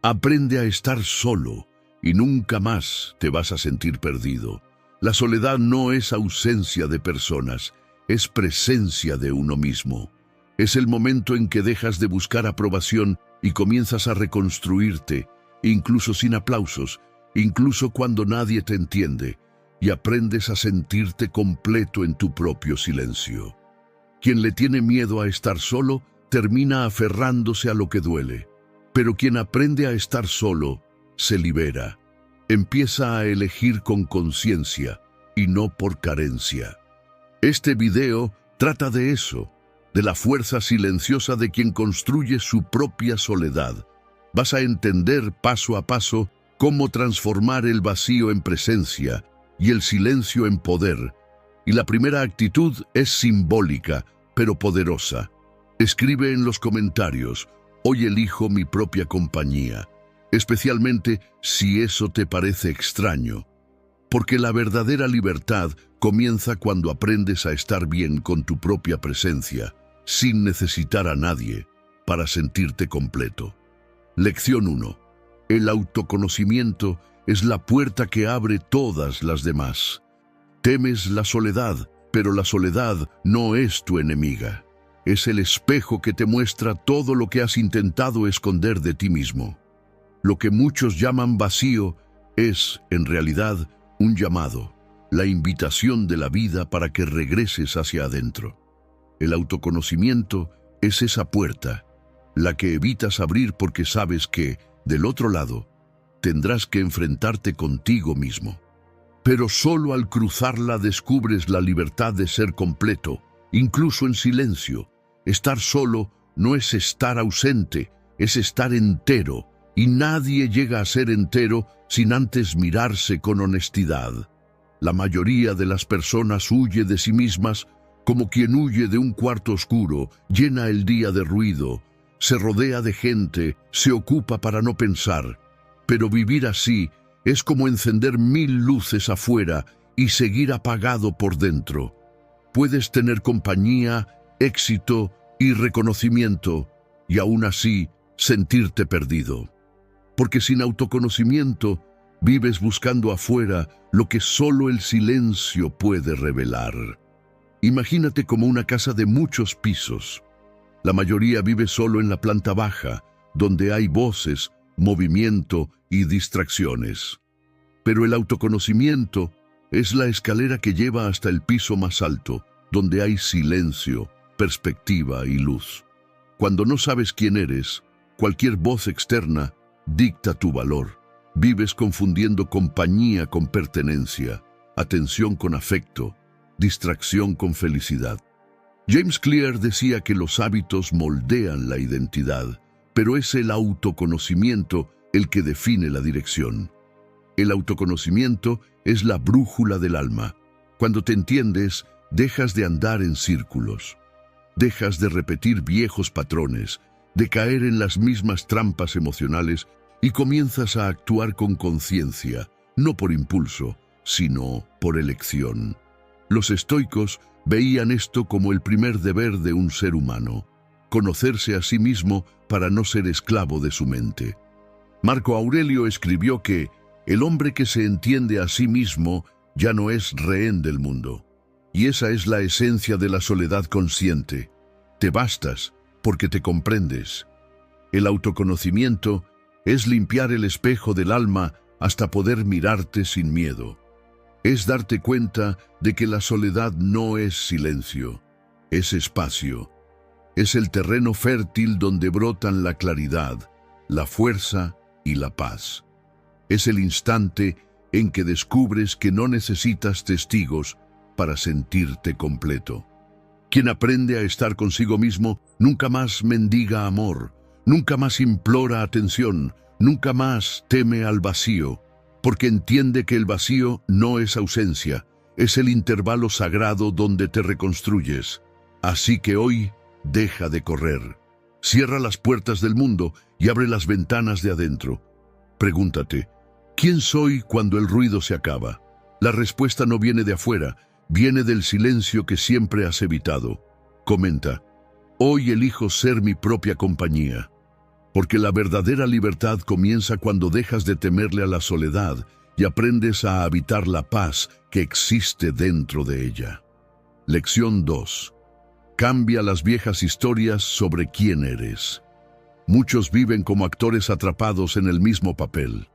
Aprende a estar solo y nunca más te vas a sentir perdido. La soledad no es ausencia de personas, es presencia de uno mismo. Es el momento en que dejas de buscar aprobación y comienzas a reconstruirte, incluso sin aplausos, incluso cuando nadie te entiende, y aprendes a sentirte completo en tu propio silencio. Quien le tiene miedo a estar solo, termina aferrándose a lo que duele. Pero quien aprende a estar solo, se libera. Empieza a elegir con conciencia y no por carencia. Este video trata de eso, de la fuerza silenciosa de quien construye su propia soledad. Vas a entender paso a paso cómo transformar el vacío en presencia y el silencio en poder. Y la primera actitud es simbólica, pero poderosa. Escribe en los comentarios: hoy elijo mi propia compañía, especialmente si eso te parece extraño. Porque la verdadera libertad comienza cuando aprendes a estar bien con tu propia presencia, sin necesitar a nadie, para sentirte completo. Lección 1. El autoconocimiento es la puerta que abre todas las demás. Temes la soledad, pero la soledad no es tu enemiga. Es el espejo que te muestra todo lo que has intentado esconder de ti mismo. Lo que muchos llaman vacío es, en realidad, un llamado, la invitación de la vida para que regreses hacia adentro. El autoconocimiento es esa puerta, la que evitas abrir porque sabes que, del otro lado, tendrás que enfrentarte contigo mismo. Pero solo al cruzarla descubres la libertad de ser completo, incluso en silencio. Estar solo no es estar ausente, es estar entero, y nadie llega a ser entero sin antes mirarse con honestidad. La mayoría de las personas huye de sí mismas como quien huye de un cuarto oscuro, llena el día de ruido, se rodea de gente, se ocupa para no pensar. Pero vivir así es como encender 1000 luces afuera y seguir apagado por dentro. Puedes tener compañía, éxito y reconocimiento, y aún así sentirte perdido. Porque sin autoconocimiento, vives buscando afuera lo que solo el silencio puede revelar. Imagínate como una casa de muchos pisos. La mayoría vive solo en la planta baja, donde hay voces, movimiento y distracciones. Pero el autoconocimiento es la escalera que lleva hasta el piso más alto, donde hay silencio, perspectiva y luz. Cuando no sabes quién eres, cualquier voz externa dicta tu valor. Vives confundiendo compañía con pertenencia, atención con afecto, distracción con felicidad. James Clear decía que los hábitos moldean la identidad, pero es el autoconocimiento el que define la dirección. El autoconocimiento es la brújula del alma. Cuando te entiendes, dejas de andar en círculos. Dejas de repetir viejos patrones, de caer en las mismas trampas emocionales y comienzas a actuar con conciencia, no por impulso, sino por elección. Los estoicos veían esto como el primer deber de un ser humano, conocerse a sí mismo para no ser esclavo de su mente. Marco Aurelio escribió que el hombre que se entiende a sí mismo ya no es rehén del mundo. Y esa es la esencia de la soledad consciente. Te bastas porque te comprendes. El autoconocimiento es limpiar el espejo del alma hasta poder mirarte sin miedo. Es darte cuenta de que la soledad no es silencio, es espacio. Es el terreno fértil donde brotan la claridad, la fuerza y la paz. Es el instante en que descubres que no necesitas testigos para sentirte completo. Quien aprende a estar consigo mismo nunca más mendiga amor, nunca más implora atención, nunca más teme al vacío, porque entiende que el vacío no es ausencia, es el intervalo sagrado donde te reconstruyes. Así que hoy, deja de correr. Cierra las puertas del mundo y abre las ventanas de adentro. Pregúntate, ¿quién soy cuando el ruido se acaba? La respuesta no viene de afuera, viene del silencio que siempre has evitado. Comenta, hoy elijo ser mi propia compañía. Porque la verdadera libertad comienza cuando dejas de temerle a la soledad y aprendes a habitar la paz que existe dentro de ella. Lección 2. Cambia las viejas historias sobre quién eres. Muchos viven como actores atrapados en el mismo papel.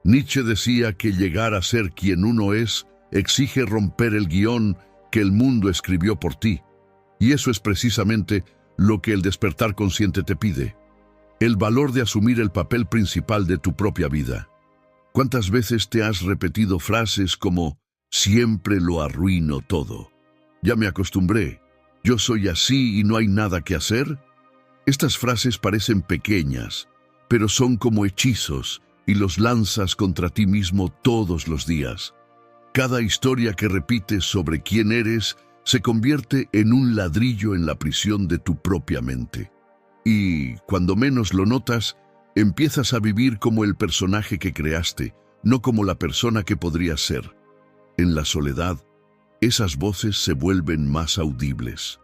Nietzsche decía que llegar a ser quien uno es exige romper el guión que el mundo escribió por ti. Y eso es precisamente lo que el despertar consciente te pide. El valor de asumir el papel principal de tu propia vida. ¿Cuántas veces te has repetido frases como «siempre lo arruino todo»? «Ya me acostumbré», «yo soy así y no hay nada que hacer»? Estas frases parecen pequeñas, pero son como hechizos y los lanzas contra ti mismo todos los días. Cada historia que repites sobre quién eres se convierte en un ladrillo en la prisión de tu propia mente. Y, cuando menos lo notas, empiezas a vivir como el personaje que creaste, no como la persona que podrías ser. En la soledad, esas voces se vuelven más audibles.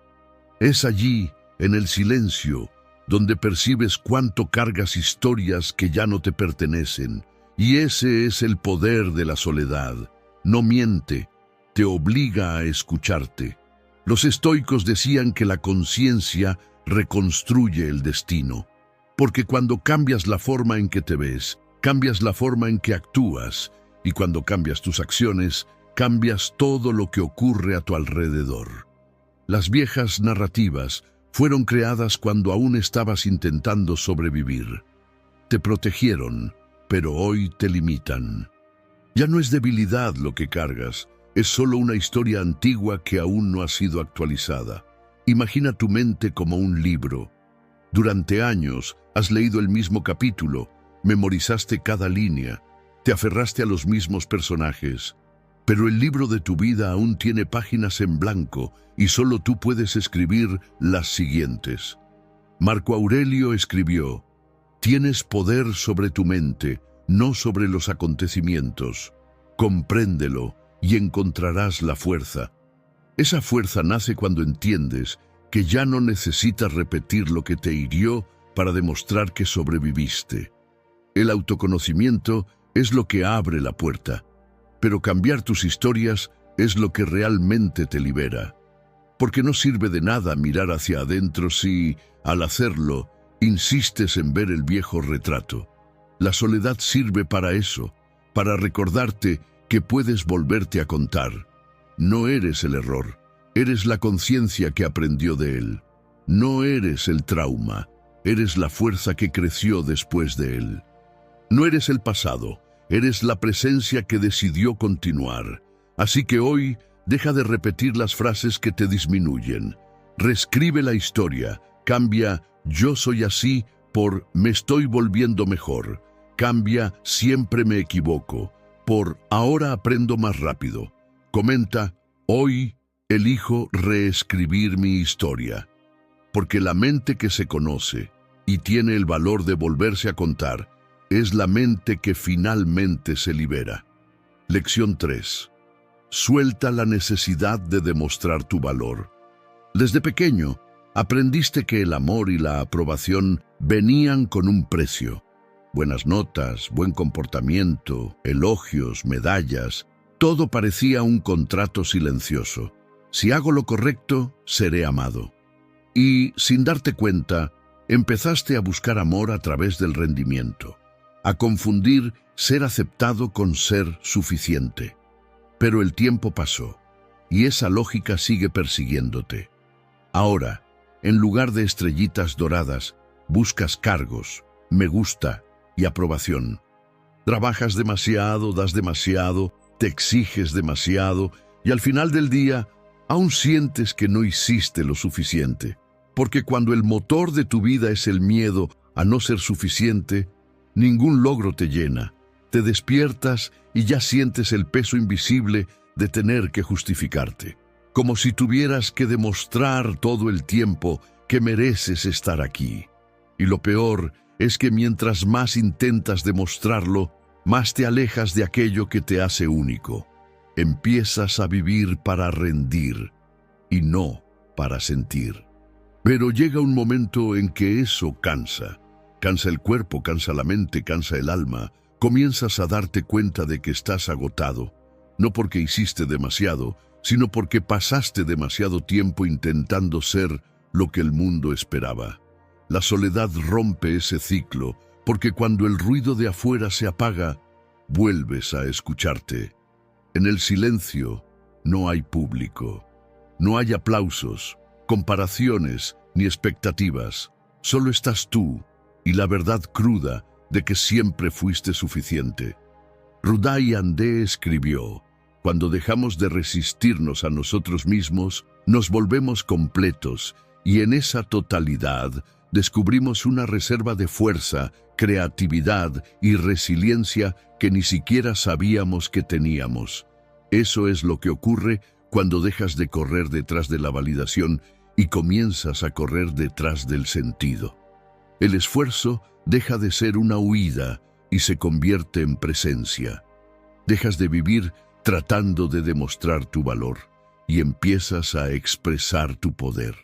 Es allí, en el silencio, donde percibes cuánto cargas historias que ya no te pertenecen. Y ese es el poder de la soledad. No miente, te obliga a escucharte. Los estoicos decían que la conciencia reconstruye el destino, porque cuando cambias la forma en que te ves, cambias la forma en que actúas, y cuando cambias tus acciones, cambias todo lo que ocurre a tu alrededor. Las viejas narrativas fueron creadas cuando aún estabas intentando sobrevivir. Te protegieron, pero hoy te limitan. Ya no es debilidad lo que cargas, es solo una historia antigua que aún no ha sido actualizada. Imagina tu mente como un libro. Durante años has leído el mismo capítulo, memorizaste cada línea, te aferraste a los mismos personajes. Pero el libro de tu vida aún tiene páginas en blanco y solo tú puedes escribir las siguientes. Marco Aurelio escribió: «Tienes poder sobre tu mente, no sobre los acontecimientos. Compréndelo y encontrarás la fuerza». Esa fuerza nace cuando entiendes que ya no necesitas repetir lo que te hirió para demostrar que sobreviviste. El autoconocimiento es lo que abre la puerta, pero cambiar tus historias es lo que realmente te libera. Porque no sirve de nada mirar hacia adentro si, al hacerlo, insistes en ver el viejo retrato. La soledad sirve para eso, para recordarte que puedes volverte a contar. No eres el error, eres la conciencia que aprendió de él. No eres el trauma, eres la fuerza que creció después de él. No eres el pasado, eres la presencia que decidió continuar. Así que hoy, deja de repetir las frases que te disminuyen. Reescribe la historia, cambia «yo soy así» por «me estoy volviendo mejor». Cambia «siempre me equivoco» por «ahora aprendo más rápido». Comenta: «Hoy elijo reescribir mi historia». Porque la mente que se conoce y tiene el valor de volverse a contar es la mente que finalmente se libera. Lección 3. Suelta la necesidad de demostrar tu valor. Desde pequeño, aprendiste que el amor y la aprobación venían con un precio. Buenas notas, buen comportamiento, elogios, medallas. Todo parecía un contrato silencioso. Si hago lo correcto, seré amado. Y, sin darte cuenta, empezaste a buscar amor a través del rendimiento, a confundir ser aceptado con ser suficiente. Pero el tiempo pasó, y esa lógica sigue persiguiéndote. Ahora, en lugar de estrellitas doradas, buscas cargos, me gusta y aprobación. Trabajas demasiado, das demasiado, te exiges demasiado, y al final del día, aún sientes que no hiciste lo suficiente. Porque cuando el motor de tu vida es el miedo a no ser suficiente, ningún logro te llena. Te despiertas y ya sientes el peso invisible de tener que justificarte. Como si tuvieras que demostrar todo el tiempo que mereces estar aquí. Y lo peor es que mientras más intentas demostrarlo, más te alejas de aquello que te hace único. Empiezas a vivir para rendir y no para sentir. Pero llega un momento en que eso cansa. Cansa el cuerpo, cansa la mente, cansa el alma. Comienzas a darte cuenta de que estás agotado, no porque hiciste demasiado, sino porque pasaste demasiado tiempo intentando ser lo que el mundo esperaba. La soledad rompe ese ciclo, porque cuando el ruido de afuera se apaga, vuelves a escucharte. En el silencio no hay público, no hay aplausos, comparaciones ni expectativas. Solo estás tú y la verdad cruda de que siempre fuiste suficiente. Ruday Andé escribió: cuando dejamos de resistirnos a nosotros mismos, nos volvemos completos y en esa totalidad descubrimos una reserva de fuerza, creatividad y resiliencia que ni siquiera sabíamos que teníamos. Eso es lo que ocurre cuando dejas de correr detrás de la validación y comienzas a correr detrás del sentido. El esfuerzo deja de ser una huida y se convierte en presencia. Dejas de vivir tratando de demostrar tu valor y empiezas a expresar tu poder.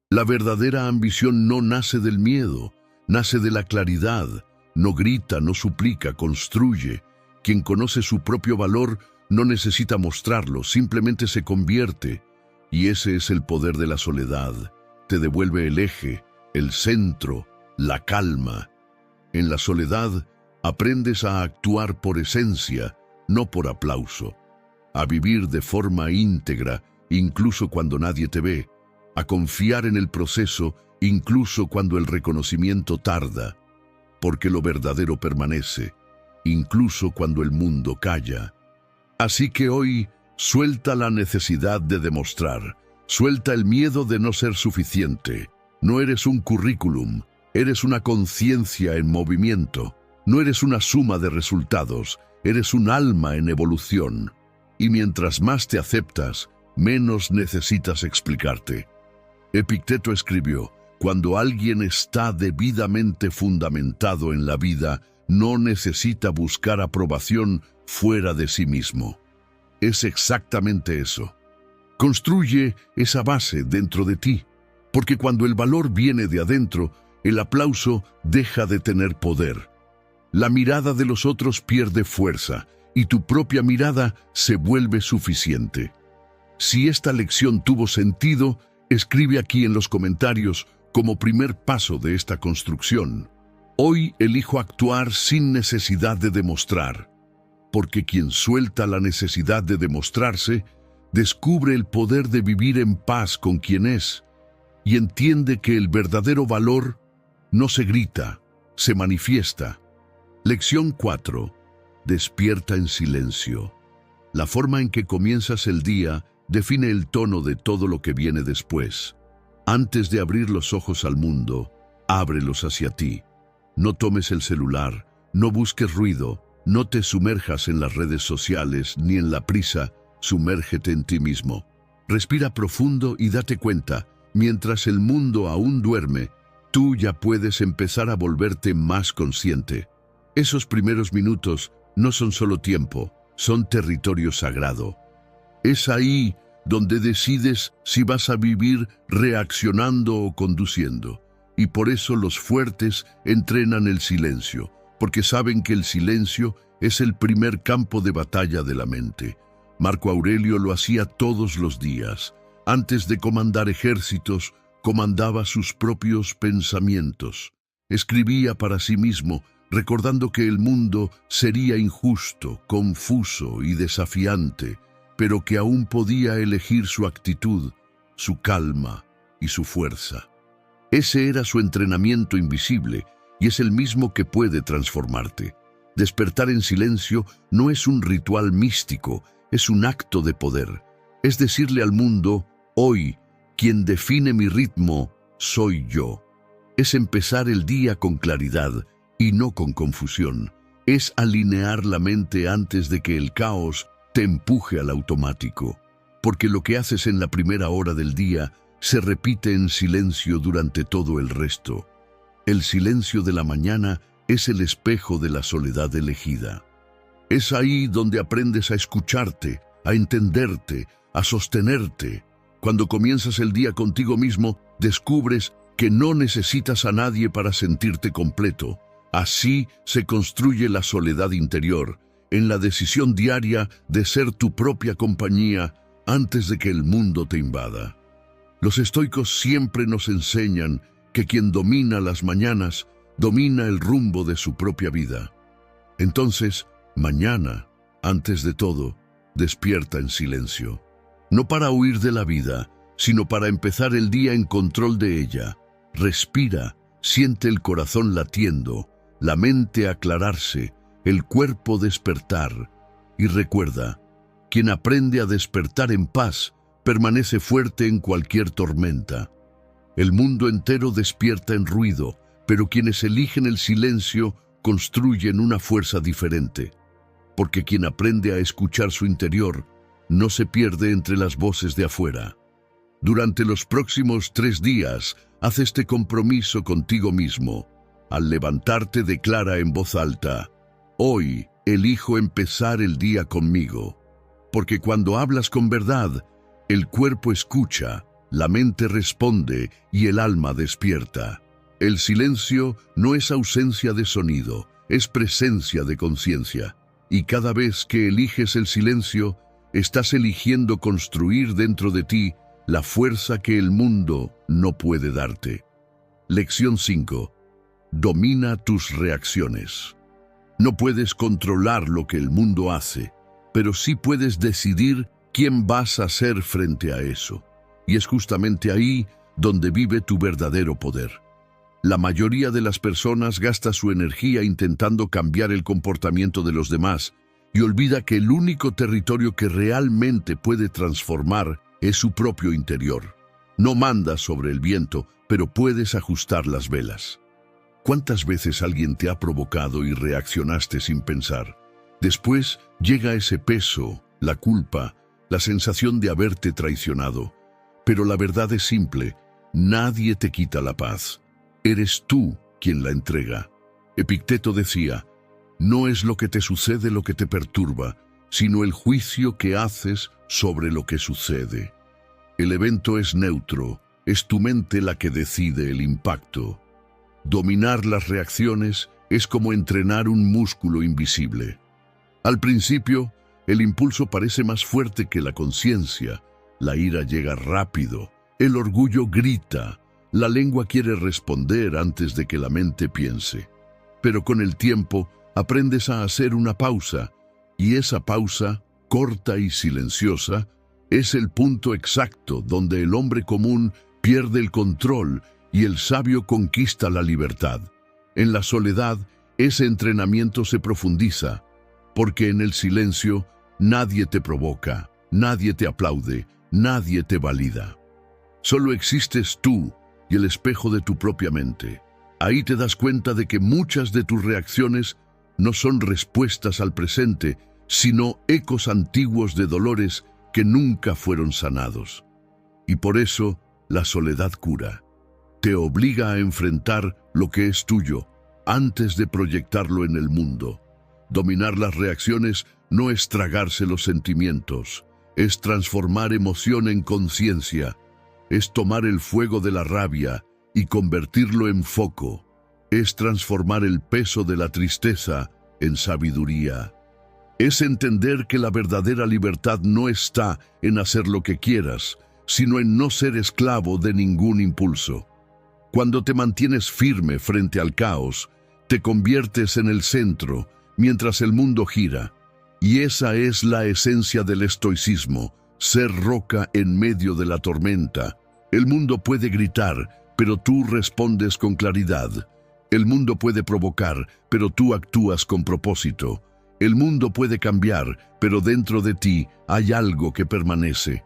La verdadera ambición no nace del miedo, nace de la claridad. No grita, no suplica, construye. Quien conoce su propio valor no necesita mostrarlo, simplemente se convierte. Y ese es el poder de la soledad. Te devuelve el eje, el centro, la calma. En la soledad aprendes a actuar por esencia, no por aplauso. A vivir de forma íntegra, incluso cuando nadie te ve. A confiar en el proceso, incluso cuando el reconocimiento tarda. Porque lo verdadero permanece, incluso cuando el mundo calla. Así que hoy, suelta la necesidad de demostrar. Suelta el miedo de no ser suficiente. No eres un currículum, eres una conciencia en movimiento. No eres una suma de resultados, eres un alma en evolución. Y mientras más te aceptas, menos necesitas explicarte. Epicteto escribió: cuando alguien está debidamente fundamentado en la vida, no necesita buscar aprobación fuera de sí mismo. Es exactamente eso. Construye esa base dentro de ti, porque cuando el valor viene de adentro, el aplauso deja de tener poder. La mirada de los otros pierde fuerza y tu propia mirada se vuelve suficiente. Si esta lección tuvo sentido, escribe aquí en los comentarios como primer paso de esta construcción: hoy elijo actuar sin necesidad de demostrar, porque quien suelta la necesidad de demostrarse, descubre el poder de vivir en paz con quien es y entiende que el verdadero valor no se grita, se manifiesta. Lección 4. Despierta en silencio. La forma en que comienzas el día define el tono de todo lo que viene después. Antes de abrir los ojos al mundo, ábrelos hacia ti. No tomes el celular, no busques ruido, no te sumerjas en las redes sociales ni en la prisa, sumérgete en ti mismo. Respira profundo y date cuenta, mientras el mundo aún duerme, tú ya puedes empezar a volverte más consciente. Esos primeros minutos no son solo tiempo, son territorio sagrado. Es ahí donde decides si vas a vivir reaccionando o conduciendo. Y por eso los fuertes entrenan el silencio, porque saben que el silencio es el primer campo de batalla de la mente. Marco Aurelio lo hacía todos los días. Antes de comandar ejércitos, comandaba sus propios pensamientos. Escribía para sí mismo, recordando que el mundo sería injusto, confuso y desafiante, pero que aún podía elegir su actitud, su calma y su fuerza. Ese era su entrenamiento invisible y es el mismo que puede transformarte. Despertar en silencio no es un ritual místico, es un acto de poder. Es decirle al mundo: hoy, quien define mi ritmo soy yo. Es empezar el día con claridad y no con confusión. Es alinear la mente antes de que el caos te empuje al automático. Porque lo que haces en la primera hora del día se repite en silencio durante todo el resto. El silencio de la mañana es el espejo de la soledad elegida. Es ahí donde aprendes a escucharte, a entenderte, a sostenerte. Cuando comienzas el día contigo mismo, descubres que no necesitas a nadie para sentirte completo. Así se construye la soledad interior, en la decisión diaria de ser tu propia compañía antes de que el mundo te invada. Los estoicos siempre nos enseñan que quien domina las mañanas domina el rumbo de su propia vida. Entonces, mañana, antes de todo, despierta en silencio. No para huir de la vida, sino para empezar el día en control de ella. Respira, siente el corazón latiendo, la mente aclararse, el cuerpo despertar. Y recuerda, quien aprende a despertar en paz, permanece fuerte en cualquier tormenta. El mundo entero despierta en ruido, pero quienes eligen el silencio construyen una fuerza diferente. Porque quien aprende a escuchar su interior, no se pierde entre las voces de afuera. Durante los próximos 3 días, haz este compromiso contigo mismo. Al levantarte, declara en voz alta: hoy elijo empezar el día conmigo. Porque cuando hablas con verdad, el cuerpo escucha, la mente responde y el alma despierta. El silencio no es ausencia de sonido, es presencia de conciencia. Y cada vez que eliges el silencio, estás eligiendo construir dentro de ti la fuerza que el mundo no puede darte. Lección 5. Domina tus reacciones. No puedes controlar lo que el mundo hace, pero sí puedes decidir quién vas a ser frente a eso. Y es justamente ahí donde vive tu verdadero poder. La mayoría de las personas gasta su energía intentando cambiar el comportamiento de los demás y olvida que el único territorio que realmente puede transformar es su propio interior. No mandas sobre el viento, pero puedes ajustar las velas. ¿Cuántas veces alguien te ha provocado y reaccionaste sin pensar? Después llega ese peso, la culpa, la sensación de haberte traicionado. Pero la verdad es simple: nadie te quita la paz. Eres tú quien la entrega. Epicteto decía: no es lo que te sucede lo que te perturba, sino el juicio que haces sobre lo que sucede. El evento es neutro, es tu mente la que decide el impacto. Dominar las reacciones es como entrenar un músculo invisible. Al principio, el impulso parece más fuerte que la conciencia. La ira llega rápido, el orgullo grita, la lengua quiere responder antes de que la mente piense. Pero con el tiempo, aprendes a hacer una pausa, y esa pausa, corta y silenciosa, es el punto exacto donde el hombre común pierde el control y el sabio conquista la libertad. En la soledad, ese entrenamiento se profundiza, porque en el silencio nadie te provoca, nadie te aplaude, nadie te valida. Solo existes tú y el espejo de tu propia mente. Ahí te das cuenta de que muchas de tus reacciones no son respuestas al presente, sino ecos antiguos de dolores que nunca fueron sanados. Y por eso la soledad cura. Te obliga a enfrentar lo que es tuyo antes de proyectarlo en el mundo. Dominar las reacciones no es tragarse los sentimientos, es transformar emoción en conciencia, es tomar el fuego de la rabia y convertirlo en foco, es transformar el peso de la tristeza en sabiduría. Es entender que la verdadera libertad no está en hacer lo que quieras, sino en no ser esclavo de ningún impulso. Cuando te mantienes firme frente al caos, te conviertes en el centro mientras el mundo gira. Y esa es la esencia del estoicismo, ser roca en medio de la tormenta. El mundo puede gritar, pero tú respondes con claridad. El mundo puede provocar, pero tú actúas con propósito. El mundo puede cambiar, pero dentro de ti hay algo que permanece.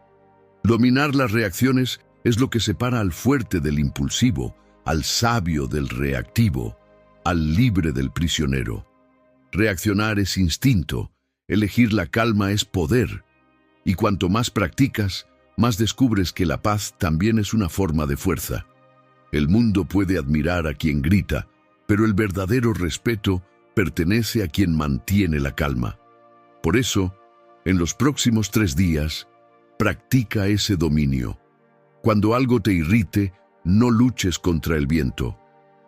Dominar las reacciones es lo que separa al fuerte del impulsivo, al sabio del reactivo, al libre del prisionero. Reaccionar es instinto, elegir la calma es poder. Y cuanto más practicas, más descubres que la paz también es una forma de fuerza. El mundo puede admirar a quien grita, pero el verdadero respeto pertenece a quien mantiene la calma. Por eso, en los próximos 3 días, practica ese dominio. Cuando algo te irrite, no luches contra el viento.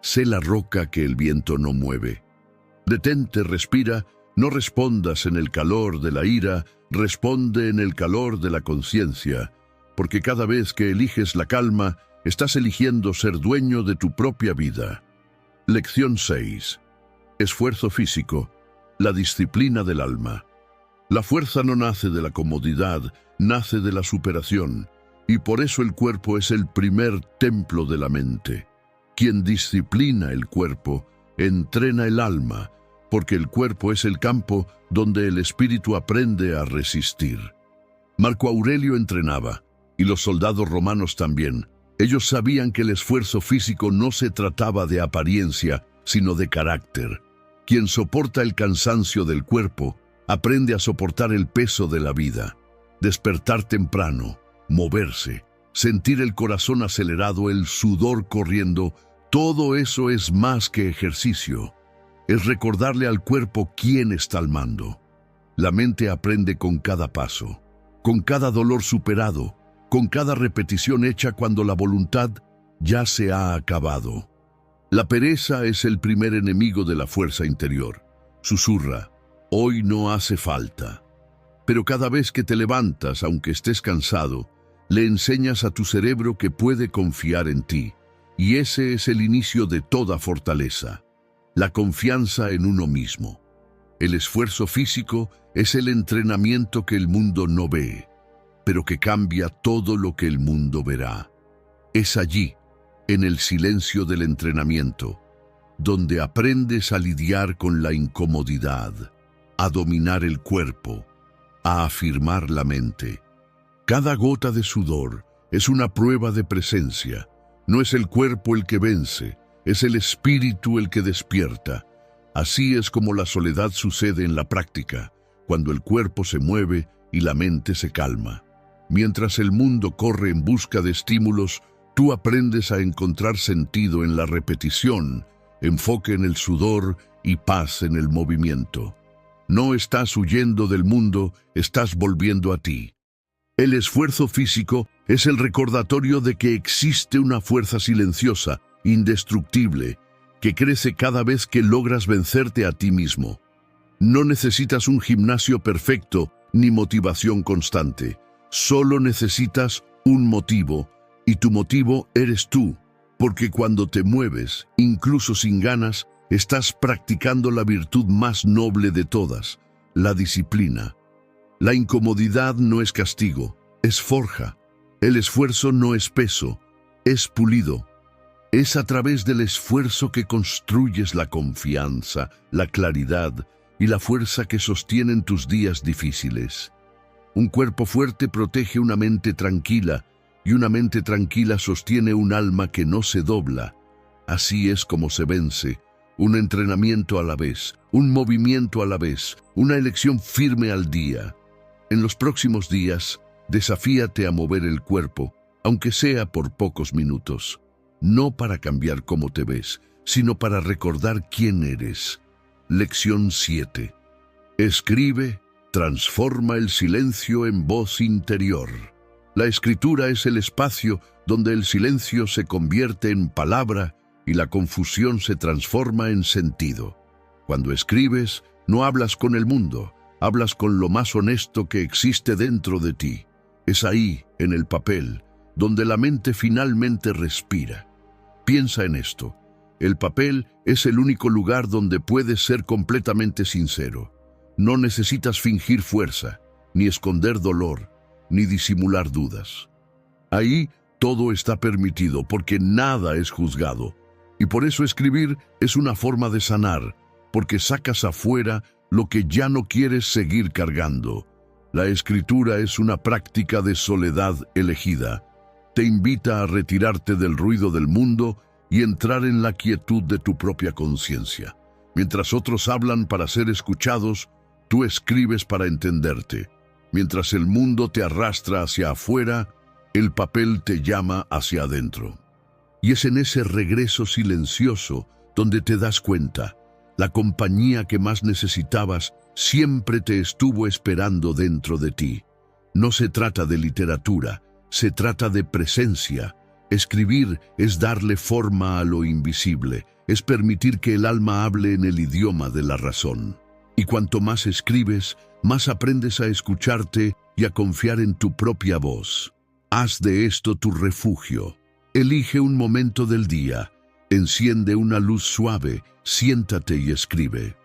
Sé la roca que el viento no mueve. Detente, respira, no respondas en el calor de la ira, responde en el calor de la conciencia, porque cada vez que eliges la calma, estás eligiendo ser dueño de tu propia vida. Lección 6. Esfuerzo físico, la disciplina del alma. La fuerza no nace de la comodidad, nace de la superación, y por eso el cuerpo es el primer templo de la mente. Quien disciplina el cuerpo, entrena el alma, porque el cuerpo es el campo donde el espíritu aprende a resistir. Marco Aurelio entrenaba, y los soldados romanos también. Ellos sabían que el esfuerzo físico no se trataba de apariencia, sino de carácter. Quien soporta el cansancio del cuerpo, aprende a soportar el peso de la vida. Despertar temprano, moverse, sentir el corazón acelerado, el sudor corriendo, todo eso es más que ejercicio. Es recordarle al cuerpo quién está al mando. La mente aprende con cada paso, con cada dolor superado, con cada repetición hecha cuando la voluntad ya se ha acabado. La pereza es el primer enemigo de la fuerza interior. Susurra, hoy no hace falta. Pero cada vez que te levantas, aunque estés cansado, le enseñas a tu cerebro que puede confiar en ti. Y ese es el inicio de toda fortaleza. La confianza en uno mismo. El esfuerzo físico es el entrenamiento que el mundo no ve, pero que cambia todo lo que el mundo verá. Es allí, en el silencio del entrenamiento, donde aprendes a lidiar con la incomodidad, a dominar el cuerpo, a afirmar la mente. Cada gota de sudor es una prueba de presencia. No es el cuerpo el que vence, es el espíritu el que despierta. Así es como la soledad sucede en la práctica, cuando el cuerpo se mueve y la mente se calma. Mientras el mundo corre en busca de estímulos, tú aprendes a encontrar sentido en la repetición, enfoque en el sudor y paz en el movimiento. No estás huyendo del mundo, estás volviendo a ti. El esfuerzo físico es el recordatorio de que existe una fuerza silenciosa, indestructible, que crece cada vez que logras vencerte a ti mismo. No necesitas un gimnasio perfecto ni motivación constante. Solo necesitas un motivo, y tu motivo eres tú, porque cuando te mueves, incluso sin ganas, estás practicando la virtud más noble de todas, la disciplina. La incomodidad no es castigo, es forja. El esfuerzo no es peso, es pulido. Es a través del esfuerzo que construyes la confianza, la claridad y la fuerza que sostienen tus días difíciles. Un cuerpo fuerte protege una mente tranquila, y una mente tranquila sostiene un alma que no se dobla. Así es como se vence, un entrenamiento a la vez, un movimiento a la vez, una elección firme al día. En los próximos días, desafíate a mover el cuerpo, aunque sea por pocos minutos. No para cambiar cómo te ves, sino para recordar quién eres. Lección 7. Escribe, transforma el silencio en voz interior. La escritura es el espacio donde el silencio se convierte en palabra y la confusión se transforma en sentido. Cuando escribes, no hablas con el mundo, hablas con lo más honesto que existe dentro de ti. Es ahí, en el papel, donde la mente finalmente respira. Piensa en esto. El papel es el único lugar donde puedes ser completamente sincero. No necesitas fingir fuerza, ni esconder dolor, ni disimular dudas. Ahí todo está permitido porque nada es juzgado. Y por eso escribir es una forma de sanar, porque sacas afuera lo que ya no quieres seguir cargando. La escritura es una práctica de soledad elegida. Te invita a retirarte del ruido del mundo y entrar en la quietud de tu propia conciencia. Mientras otros hablan para ser escuchados, tú escribes para entenderte. Mientras el mundo te arrastra hacia afuera, el papel te llama hacia adentro. Y es en ese regreso silencioso donde te das cuenta, la compañía que más necesitabas siempre te estuvo esperando dentro de ti. No se trata de literatura, se trata de presencia, Escribir es darle forma a lo invisible, es permitir que el alma hable en el idioma de la razón. Y cuanto más escribes, más aprendes a escucharte y a confiar en tu propia voz. Haz de esto tu refugio. Elige un momento del día, enciende una luz suave, siéntate y escribe.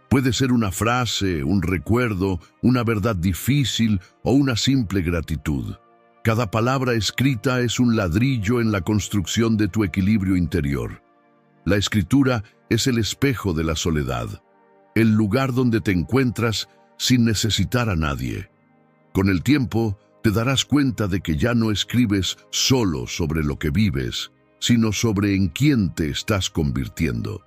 Puede ser una frase, un recuerdo, una verdad difícil o una simple gratitud. Cada palabra escrita es un ladrillo en la construcción de tu equilibrio interior. La escritura es el espejo de la soledad, el lugar donde te encuentras sin necesitar a nadie. Con el tiempo, te darás cuenta de que ya no escribes solo sobre lo que vives, sino sobre en quién te estás convirtiendo.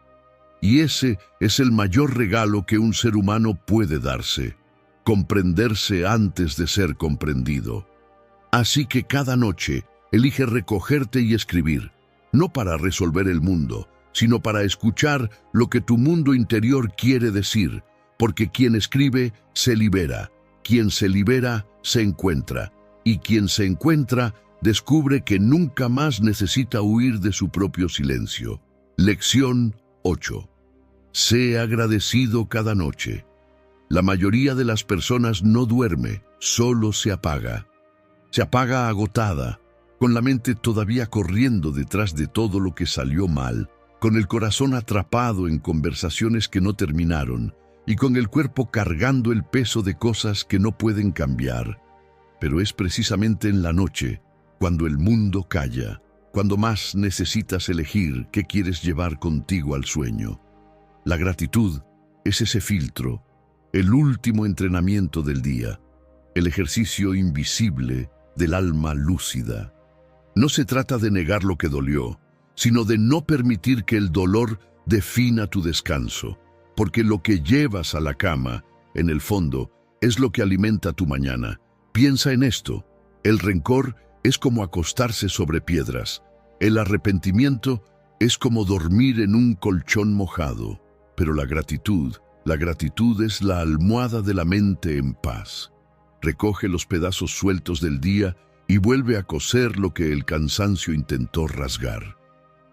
Y ese es el mayor regalo que un ser humano puede darse, comprenderse antes de ser comprendido. Así que cada noche elige recogerte y escribir, no para resolver el mundo, sino para escuchar lo que tu mundo interior quiere decir, porque quien escribe se libera, quien se libera se encuentra, y quien se encuentra descubre que nunca más necesita huir de su propio silencio. Lección 8. Sé agradecido cada noche. La mayoría de las personas no duerme, solo se apaga. Se apaga agotada, con la mente todavía corriendo detrás de todo lo que salió mal, con el corazón atrapado en conversaciones que no terminaron y con el cuerpo cargando el peso de cosas que no pueden cambiar. Pero es precisamente en la noche, cuando el mundo calla, cuando más necesitas elegir qué quieres llevar contigo al sueño. La gratitud es ese filtro, el último entrenamiento del día, el ejercicio invisible del alma lúcida. No se trata de negar lo que dolió, sino de no permitir que el dolor defina tu descanso, porque lo que llevas a la cama, en el fondo, es lo que alimenta tu mañana. Piensa en esto: el rencor es como acostarse sobre piedras, el arrepentimiento es como dormir en un colchón mojado, pero la gratitud es la almohada de la mente en paz. Recoge los pedazos sueltos del día y vuelve a coser lo que el cansancio intentó rasgar.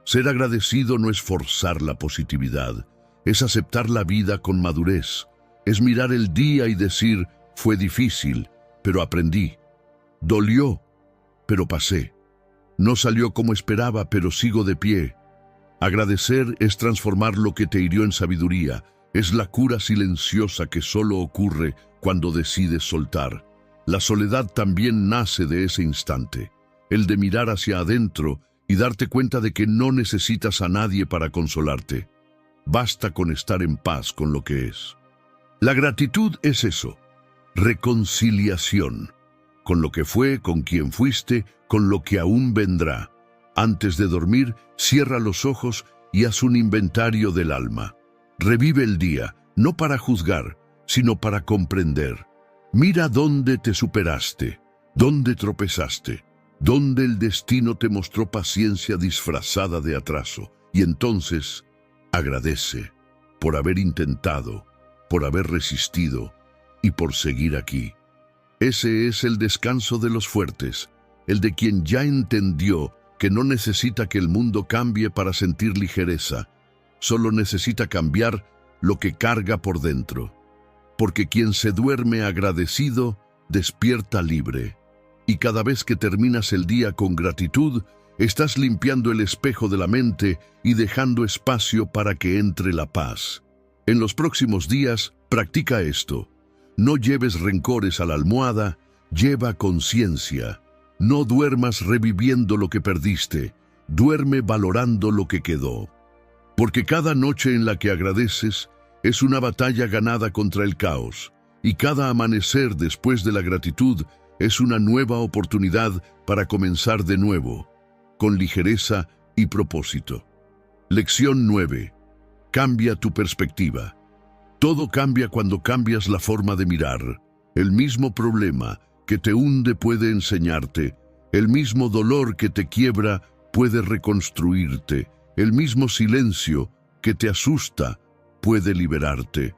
Ser agradecido no es forzar la positividad, es aceptar la vida con madurez, es mirar el día y decir: fue difícil, pero aprendí. Dolió, pero pasé. No salió como esperaba, pero sigo de pie. Agradecer es transformar lo que te hirió en sabiduría, es la cura silenciosa que solo ocurre cuando decides soltar. La soledad también nace de ese instante, el de mirar hacia adentro y darte cuenta de que no necesitas a nadie para consolarte. Basta con estar en paz con lo que es. La gratitud es eso, reconciliación, con lo que fue, con quien fuiste, con lo que aún vendrá. Antes de dormir, cierra los ojos y haz un inventario del alma. Revive el día, no para juzgar, sino para comprender. Mira dónde te superaste, dónde tropezaste, dónde el destino te mostró paciencia disfrazada de atraso. Y entonces, agradece por haber intentado, por haber resistido y por seguir aquí. Ese es el descanso de los fuertes, el de quien ya entendió que no necesita que el mundo cambie para sentir ligereza, solo necesita cambiar lo que carga por dentro. Porque quien se duerme agradecido, despierta libre. Y cada vez que terminas el día con gratitud, estás limpiando el espejo de la mente y dejando espacio para que entre la paz. En los próximos días, practica esto. No lleves rencores a la almohada, lleva conciencia. No duermas reviviendo lo que perdiste, duerme valorando lo que quedó. Porque cada noche en la que agradeces es una batalla ganada contra el caos, y cada amanecer después de la gratitud es una nueva oportunidad para comenzar de nuevo, con ligereza y propósito. Lección 9. Cambia tu perspectiva. Todo cambia cuando cambias la forma de mirar. El mismo problema que te hunde puede enseñarte, el mismo dolor que te quiebra puede reconstruirte, el mismo silencio que te asusta puede liberarte.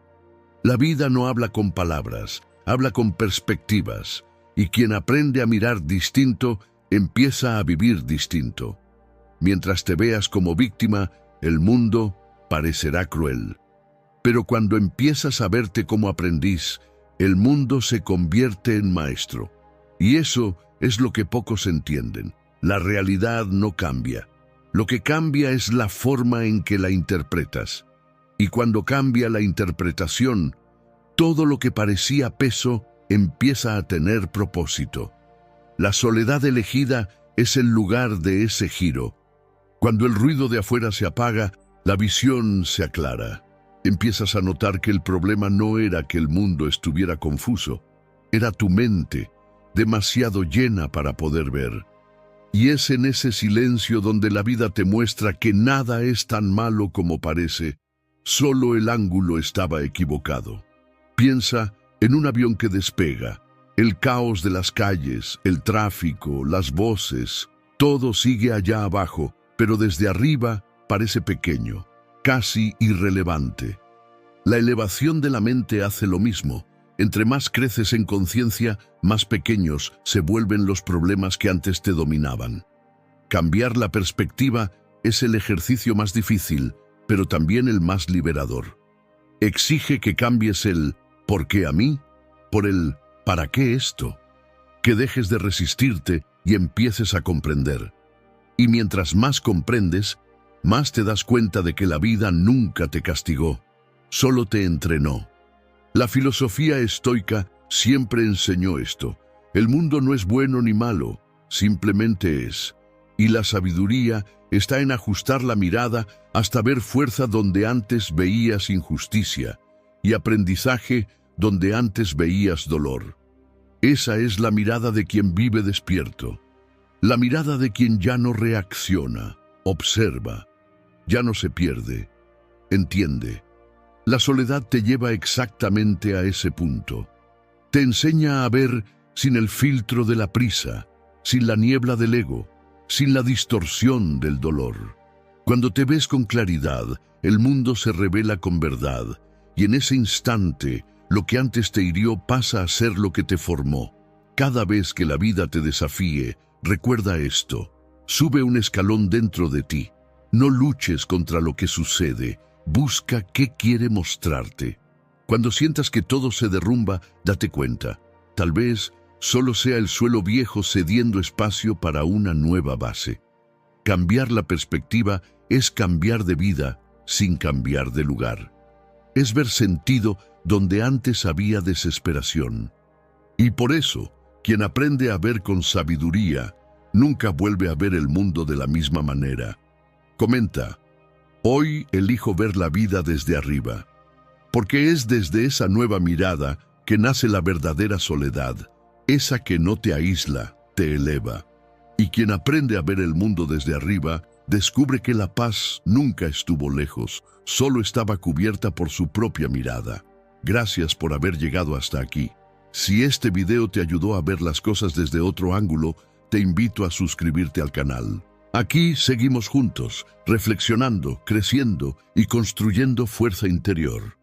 La vida no habla con palabras, habla con perspectivas, y quien aprende a mirar distinto empieza a vivir distinto. Mientras te veas como víctima, el mundo parecerá cruel. Pero cuando empiezas a verte como aprendiz, el mundo se convierte en maestro. Y eso es lo que pocos entienden. La realidad no cambia. Lo que cambia es la forma en que la interpretas. Y cuando cambia la interpretación, todo lo que parecía peso empieza a tener propósito. La soledad elegida es el lugar de ese giro. Cuando el ruido de afuera se apaga, la visión se aclara. Empiezas a notar que el problema no era que el mundo estuviera confuso, era tu mente, demasiado llena para poder ver. Y es en ese silencio donde la vida te muestra que nada es tan malo como parece, solo el ángulo estaba equivocado. Piensa en un avión que despega, el caos de las calles, el tráfico, las voces, todo sigue allá abajo, pero desde arriba parece pequeño, casi irrelevante. La elevación de la mente hace lo mismo. Entre más creces en conciencia, más pequeños se vuelven los problemas que antes te dominaban. Cambiar la perspectiva es el ejercicio más difícil, pero también el más liberador. Exige que cambies el ¿por qué a mí? Por el ¿para qué esto? Que dejes de resistirte y empieces a comprender. Y mientras más comprendes, más te das cuenta de que la vida nunca te castigó, solo te entrenó. La filosofía estoica siempre enseñó esto. El mundo no es bueno ni malo, simplemente es. Y la sabiduría está en ajustar la mirada hasta ver fuerza donde antes veías injusticia y aprendizaje donde antes veías dolor. Esa es la mirada de quien vive despierto. La mirada de quien ya no reacciona, observa, ya no se pierde, entiende. La soledad te lleva exactamente a ese punto. Te enseña a ver sin el filtro de la prisa, sin la niebla del ego, sin la distorsión del dolor. Cuando te ves con claridad, el mundo se revela con verdad, y en ese instante, lo que antes te hirió pasa a ser lo que te formó. Cada vez que la vida te desafíe, recuerda esto. Sube un escalón dentro de ti. No luches contra lo que sucede. Busca qué quiere mostrarte. Cuando sientas que todo se derrumba, date cuenta. Tal vez solo sea el suelo viejo cediendo espacio para una nueva base. Cambiar la perspectiva es cambiar de vida sin cambiar de lugar. Es ver sentido donde antes había desesperación. Y por eso, quien aprende a ver con sabiduría, nunca vuelve a ver el mundo de la misma manera. Comenta: hoy elijo ver la vida desde arriba, porque es desde esa nueva mirada que nace la verdadera soledad, esa que no te aísla, te eleva. Y quien aprende a ver el mundo desde arriba, descubre que la paz nunca estuvo lejos, solo estaba cubierta por su propia mirada. Gracias por haber llegado hasta aquí. Si este video te ayudó a ver las cosas desde otro ángulo, te invito a suscribirte al canal. Aquí seguimos juntos, reflexionando, creciendo y construyendo fuerza interior.